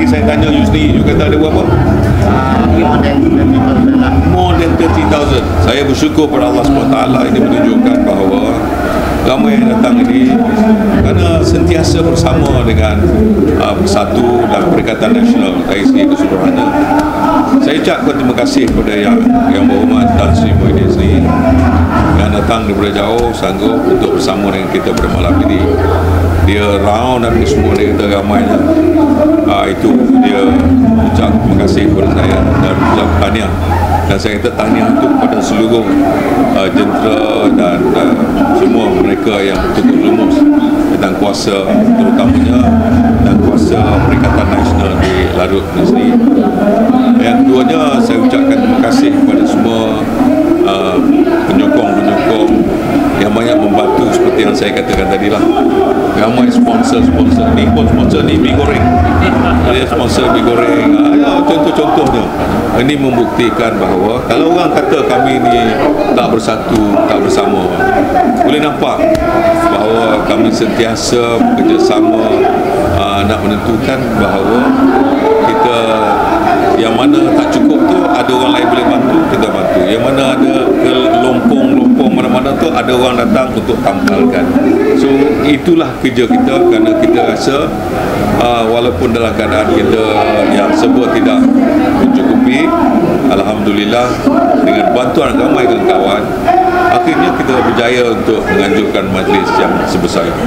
tadi saya tanya Yusni, you kata ada berapa? More than 30,000. Saya bersyukur pada Allah SWT. Ini menunjukkan bahawa ramai yang datang ini kerana sentiasa bersama dengan Bersatu dan Perikatan Nasional dari segi keseluruhannya. Saya ucapkan terima kasih kepada yang berhormat Tan Sri Muhyiddin sendiri yang datang daripada jauh sanggup untuk bersama dengan kita pada malam ini. Dia round dan semua dia kata ramainya. Itu dia ucap terima kasih kepada saya dan ucap tahniah. Dan saya kata tahniah itu kepada seluruh jentera dan semua mereka yang betul-betul lumus tentang kuasa, terutamanya dan kuasa Perikatan Nasional di Larut sendiri. Yang keduanya, saya ucapkan terima kasih kepada semua penyokong-penyokong yang banyak membantu seperti yang saya katakan tadi lah. Ramai sponsor-sponsor ni pun sponsor ni mi goreng. Dia sponsor mi goreng. Contoh-contohnya. Ini membuktikan bahawa kalau orang kata kami ni tak bersatu, tak bersama, boleh nampak bahawa kami sentiasa bekerjasama nak menentukan bahawa kita yang mana tak cukup tu ada orang lain boleh bantu, kita bantu. Yang mana ada lompong-lompong mana-mana tu ada orang datang untuk tampalkan. So itulah kerja kita kerana kita rasa walaupun dalam keadaan kita yang sebut tidak mencukupi, alhamdulillah dengan bantuan ramai kawan-kawan akhirnya kita berjaya untuk menganjurkan majlis yang sebesar itu.